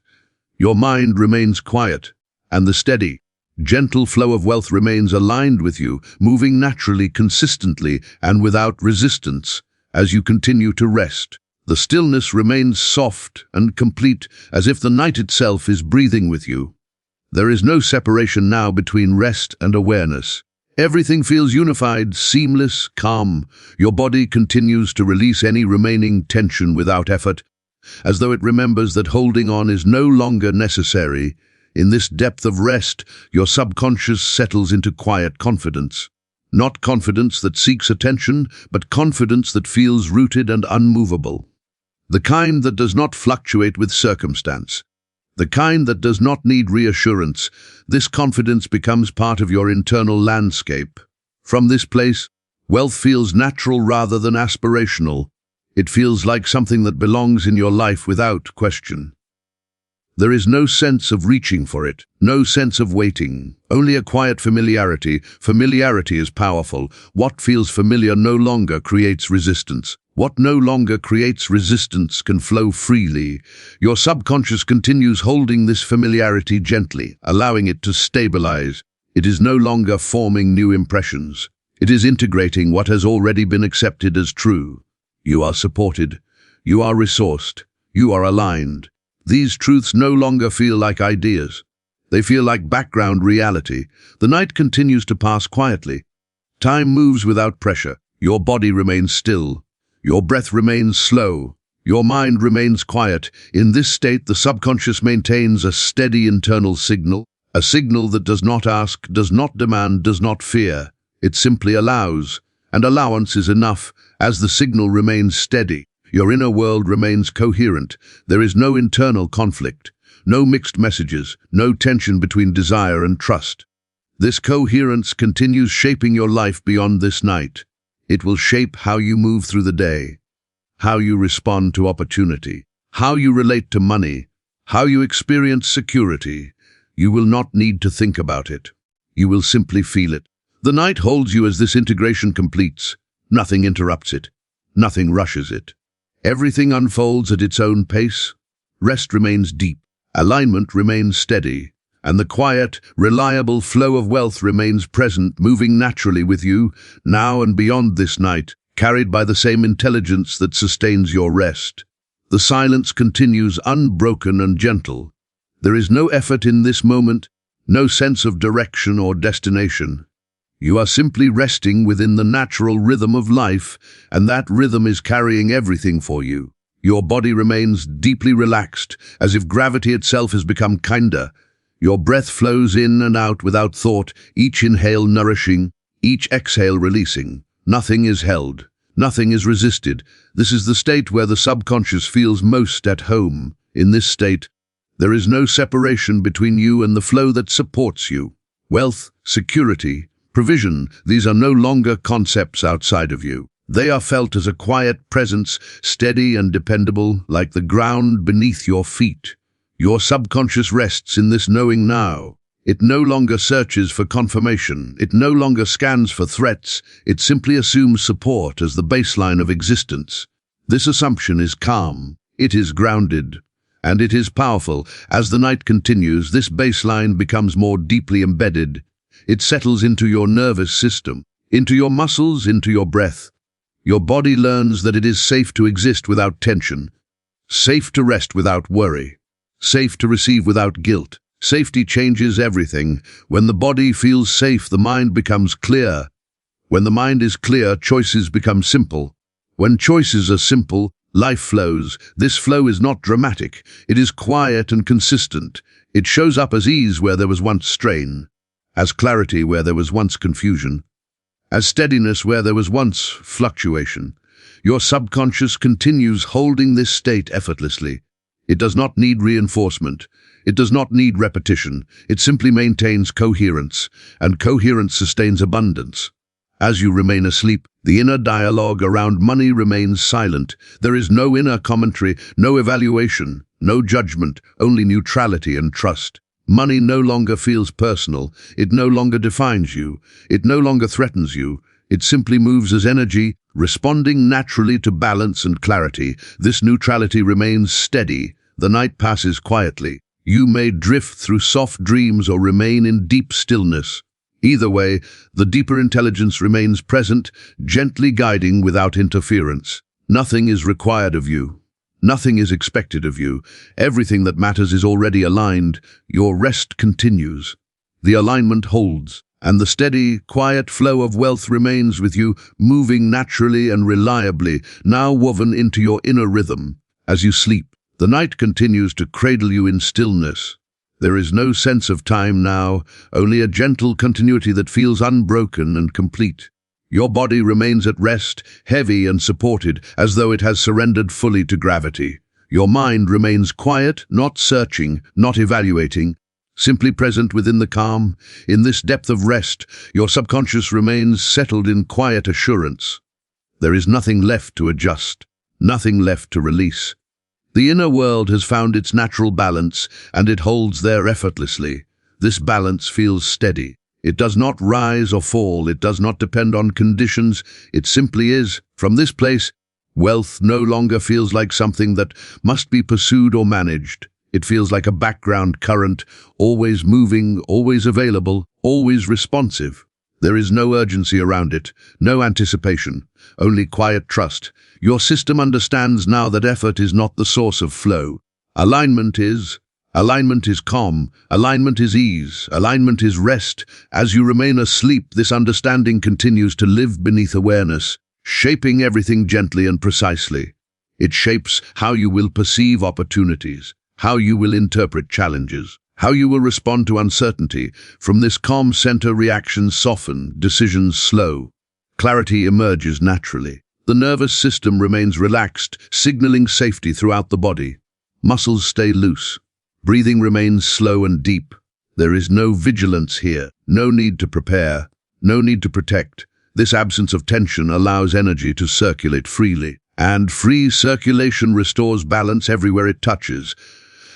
Your mind remains quiet. And the steady, gentle flow of wealth remains aligned with you, moving naturally, consistently, and without resistance. As you continue to rest, the stillness remains soft and complete, as if the night itself is breathing with you. There is no separation now between rest and awareness. Everything feels unified, seamless, calm. Your body continues to release any remaining tension without effort, as though it remembers that holding on is no longer necessary. In this depth of rest, your subconscious settles into quiet confidence. Not confidence that seeks attention, but confidence that feels rooted and unmovable. The kind that does not fluctuate with circumstance. The kind that does not need reassurance. This confidence becomes part of your internal landscape. From this place, wealth feels natural rather than aspirational. It feels like something that belongs in your life without question. There is no sense of reaching for it, no sense of waiting, only a quiet familiarity. Familiarity is powerful. What feels familiar no longer creates resistance. What no longer creates resistance can flow freely. Your subconscious continues holding this familiarity gently, allowing it to stabilize. It is no longer forming new impressions. It is integrating what has already been accepted as true. You are supported. You are resourced. You are aligned. These truths no longer feel like ideas. They feel like background reality. The night continues to pass quietly. Time moves without pressure. Your body remains still. Your breath remains slow. Your mind remains quiet. In this state, the subconscious maintains a steady internal signal, a signal that does not ask, does not demand, does not fear. It simply allows, and allowance is enough as the signal remains steady. Your inner world remains coherent. There is no internal conflict, no mixed messages, no tension between desire and trust. This coherence continues shaping your life beyond this night. It will shape how you move through the day, how you respond to opportunity, how you relate to money, how you experience security. You will not need to think about it. You will simply feel it. The night holds you as this integration completes. Nothing interrupts it. Nothing rushes it. Everything unfolds at its own pace. Rest remains deep. Alignment remains steady. And the quiet, reliable flow of wealth remains present, moving naturally with you, now and beyond this night, carried by the same intelligence that sustains your rest. The silence continues unbroken and gentle. There is no effort in this moment, no sense of direction or destination. You are simply resting within the natural rhythm of life, and that rhythm is carrying everything for you. Your body remains deeply relaxed, as if gravity itself has become kinder. Your breath flows in and out without thought, each inhale nourishing, each exhale releasing. Nothing is held. Nothing is resisted. This is the state where the subconscious feels most at home. In this state, there is no separation between you and the flow that supports you. Wealth, security, provision, these are no longer concepts outside of you. They are felt as a quiet presence, steady and dependable, like the ground beneath your feet. Your subconscious rests in this knowing now. It no longer searches for confirmation. It no longer scans for threats. It simply assumes support as the baseline of existence. This assumption is calm. It is grounded. And it is powerful. As the night continues, this baseline becomes more deeply embedded. It settles into your nervous system, into your muscles, into your breath. Your body learns that it is safe to exist without tension, safe to rest without worry, safe to receive without guilt. Safety changes everything. When the body feels safe, the mind becomes clear. When the mind is clear, choices become simple. When choices are simple, life flows. This flow is not dramatic. It is quiet and consistent. It shows up as ease where there was once strain, as clarity where there was once confusion, as steadiness where there was once fluctuation. Your subconscious continues holding this state effortlessly. It does not need reinforcement. It does not need repetition. It simply maintains coherence, and coherence sustains abundance. As you remain asleep, the inner dialogue around money remains silent. There is no inner commentary, no evaluation, no judgment, only neutrality and trust. Money no longer feels personal. It no longer defines you. It no longer threatens you. It simply moves as energy, responding naturally to balance and clarity. This neutrality remains steady. The night passes quietly. You may drift through soft dreams or remain in deep stillness. Either way, the deeper intelligence remains present, gently guiding without interference. Nothing is required of you. Nothing is expected of you. Everything that matters is already aligned. Your rest continues. The alignment holds, and the steady, quiet flow of wealth remains with you, moving naturally and reliably, now woven into your inner rhythm. As you sleep, the night continues to cradle you in stillness. There is no sense of time now, only a gentle continuity that feels unbroken and complete. Your body remains at rest, heavy and supported, as though it has surrendered fully to gravity. Your mind remains quiet, not searching, not evaluating, simply present within the calm. In this depth of rest, your subconscious remains settled in quiet assurance. There is nothing left to adjust, nothing left to release. The inner world has found its natural balance, and it holds there effortlessly. This balance feels steady. It does not rise or fall, it does not depend on conditions, it simply is. From this place, wealth no longer feels like something that must be pursued or managed. It feels like a background current, always moving, always available, always responsive. There is no urgency around it, no anticipation, only quiet trust. Your system understands now that effort is not the source of flow. Alignment is. Alignment is calm, alignment is ease, alignment is rest. As you remain asleep, this understanding continues to live beneath awareness, shaping everything gently and precisely. It shapes how you will perceive opportunities, how you will interpret challenges, how you will respond to uncertainty. From this calm center, reactions soften, decisions slow. Clarity emerges naturally. The nervous system remains relaxed, signaling safety throughout the body. Muscles stay loose. Breathing remains slow and deep. There is no vigilance here, no need to prepare, no need to protect. This absence of tension allows energy to circulate freely, and free circulation restores balance everywhere it touches.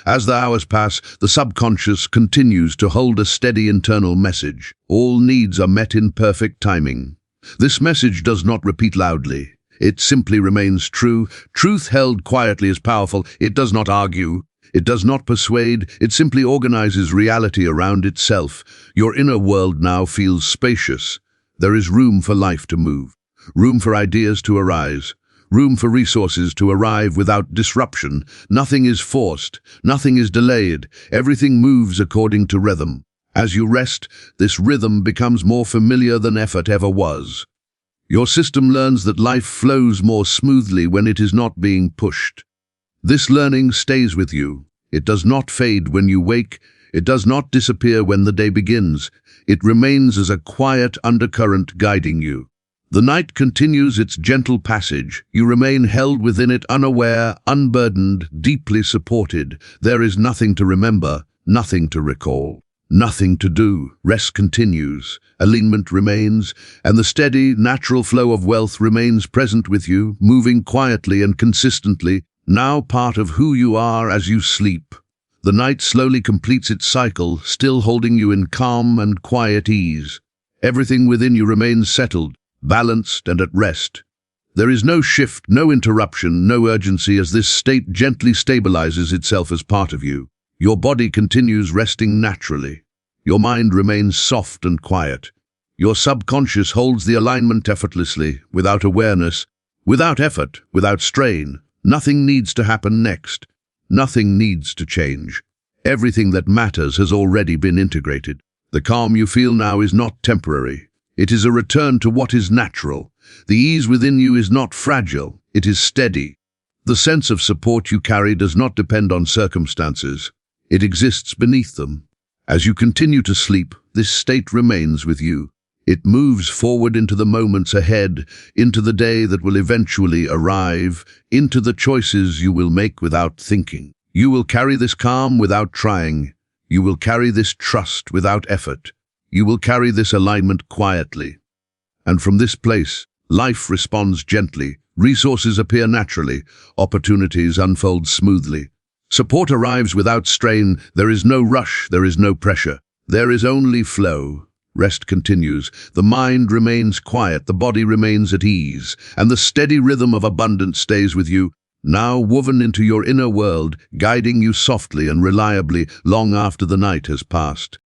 As the hours pass, the subconscious continues to hold a steady internal message. All needs are met in perfect timing. This message does not repeat loudly. It simply remains true. Truth held quietly is powerful. It does not argue. It does not persuade, it simply organizes reality around itself. Your inner world now feels spacious. There is room for life to move, room for ideas to arise, room for resources to arrive without disruption. Nothing is forced, nothing is delayed, everything moves according to rhythm. As you rest, this rhythm becomes more familiar than effort ever was. Your system learns that life flows more smoothly when it is not being pushed. This learning stays with you. It does not fade when you wake. It does not disappear when the day begins. It remains as a quiet undercurrent guiding you. The night continues its gentle passage. You remain held within it, unaware, unburdened, deeply supported. There is nothing to remember, nothing to recall, nothing to do. Rest continues, alignment remains, and the steady, natural flow of wealth remains present with you, moving quietly and consistently, now part of who you are as you sleep. The night slowly completes its cycle, still holding you in calm and quiet ease. Everything within you remains settled, balanced and at rest. There is no shift, no interruption, no urgency as this state gently stabilizes itself as part of you. Your body continues resting naturally. Your mind remains soft and quiet. Your subconscious holds the alignment effortlessly, without awareness, without effort, without strain. Nothing needs to happen next. Nothing needs to change. Everything that matters has already been integrated. The calm you feel now is not temporary. It is a return to what is natural. The ease within you is not fragile. It is steady. The sense of support you carry does not depend on circumstances. It exists beneath them. As you continue to sleep, this state remains with you. It moves forward into the moments ahead, into the day that will eventually arrive, into the choices you will make without thinking. You will carry this calm without trying. You will carry this trust without effort. You will carry this alignment quietly. And from this place, life responds gently. Resources appear naturally. Opportunities unfold smoothly. Support arrives without strain. There is no rush. There is no pressure. There is only flow. Rest continues, the mind remains quiet, the body remains at ease, and the steady rhythm of abundance stays with you, now woven into your inner world, guiding you softly and reliably long after the night has passed.